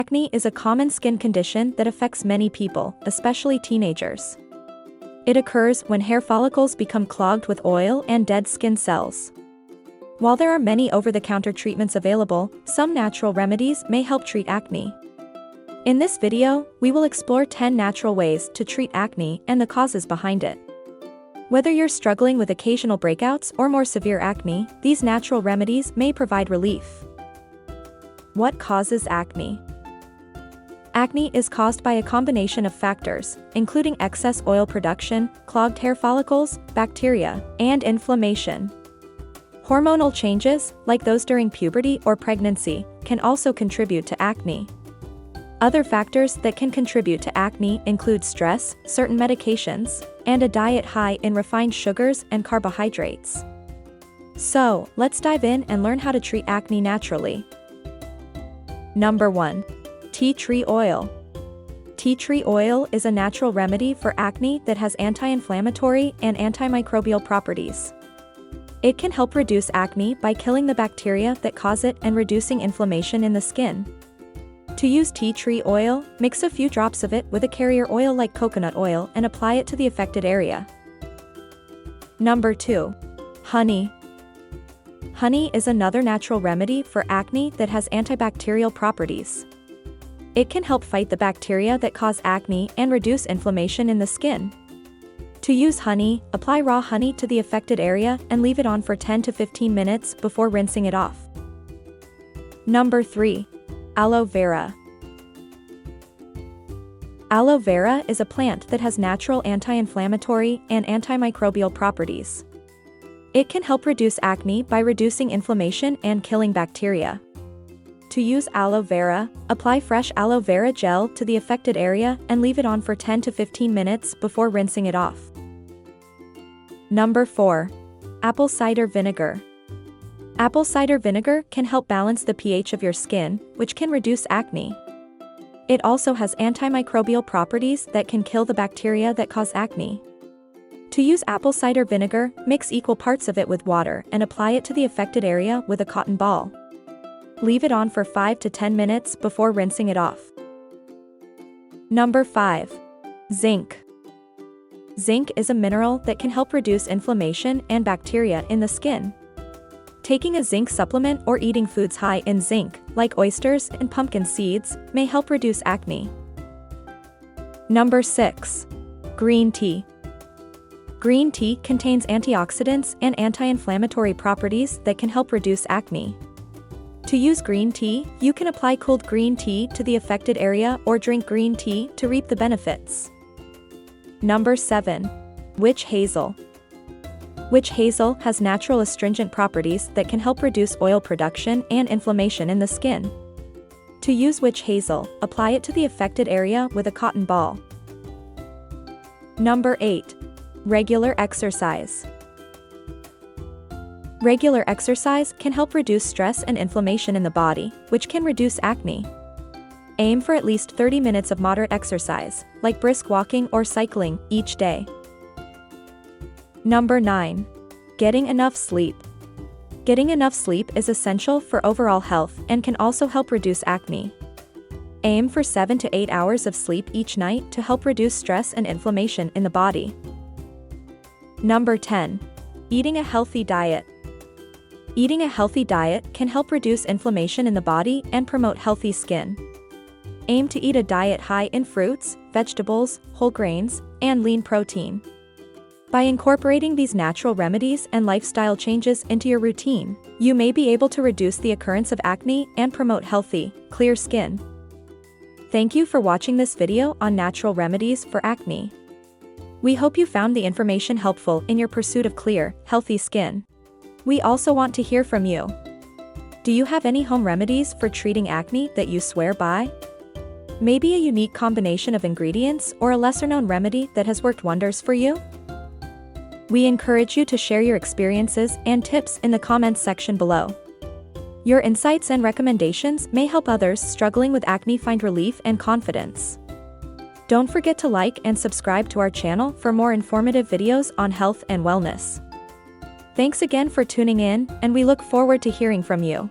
Acne is a common skin condition that affects many people, especially teenagers. It occurs when hair follicles become clogged with oil and dead skin cells. While there are many over-the-counter treatments available, some natural remedies may help treat acne. In this video, we will explore 10 natural ways to treat acne and the causes behind it. Whether you're struggling with occasional breakouts or more severe acne, these natural remedies may provide relief. What causes acne? Acne is caused by a combination of factors, including excess oil production, clogged hair follicles, bacteria, and inflammation. Hormonal changes, like those during puberty or pregnancy, can also contribute to acne. Other factors that can contribute to acne include stress, certain medications, and a diet high in refined sugars and carbohydrates. So, let's dive in and learn how to treat acne naturally. Number 1. Tea tree oil. Tea tree oil is a natural remedy for acne that has anti-inflammatory and antimicrobial properties. It can help reduce acne by killing the bacteria that cause it and reducing inflammation in the skin. To use tea tree oil, mix a few drops of it with a carrier oil like coconut oil and apply it to the affected area. Number 2. Honey. Honey is another natural remedy for acne that has antibacterial properties. It can help fight the bacteria that cause acne and reduce inflammation in the skin. To use honey, apply raw honey to the affected area and leave it on for 10 to 15 minutes before rinsing it off. Number 3. Aloe vera. Aloe vera is a plant that has natural anti-inflammatory and antimicrobial properties. It can help reduce acne by reducing inflammation and killing bacteria. To use aloe vera, apply fresh aloe vera gel to the affected area and leave it on for 10 to 15 minutes before rinsing it off. Number 4. Apple cider vinegar. Apple cider vinegar can help balance the pH of your skin, which can reduce acne. It also has antimicrobial properties that can kill the bacteria that cause acne. To use apple cider vinegar, mix equal parts of it with water and apply it to the affected area with a cotton ball. Leave it on for 5 to 10 minutes before rinsing it off. Number 5. Zinc. Zinc is a mineral that can help reduce inflammation and bacteria in the skin. Taking a zinc supplement or eating foods high in zinc, like oysters and pumpkin seeds, may help reduce acne. Number 6. Green tea. Green tea contains antioxidants and anti-inflammatory properties that can help reduce acne. To use green tea, you can apply cooled green tea to the affected area or drink green tea to reap the benefits. Number 7. Witch hazel. Witch hazel has natural astringent properties that can help reduce oil production and inflammation in the skin. To use witch hazel, apply it to the affected area with a cotton ball. Number 8. Regular exercise. Regular exercise can help reduce stress and inflammation in the body, which can reduce acne. Aim for at least 30 minutes of moderate exercise, like brisk walking or cycling, each day. Number 9. Getting enough sleep. Getting enough sleep is essential for overall health and can also help reduce acne. Aim for 7 to 8 hours of sleep each night to help reduce stress and inflammation in the body. Number 10. Eating a healthy diet. Eating a healthy diet can help reduce inflammation in the body and promote healthy skin. Aim to eat a diet high in fruits, vegetables, whole grains, and lean protein. By incorporating these natural remedies and lifestyle changes into your routine, you may be able to reduce the occurrence of acne and promote healthy, clear skin. Thank you for watching this video on natural remedies for acne. We hope you found the information helpful in your pursuit of clear, healthy skin. We also want to hear from you. Do you have any home remedies for treating acne that you swear by? Maybe a unique combination of ingredients or a lesser-known remedy that has worked wonders for you? We encourage you to share your experiences and tips in the comments section below. Your insights and recommendations may help others struggling with acne find relief and confidence. Don't forget to like and subscribe to our channel for more informative videos on health and wellness. Thanks again for tuning in, and we look forward to hearing from you.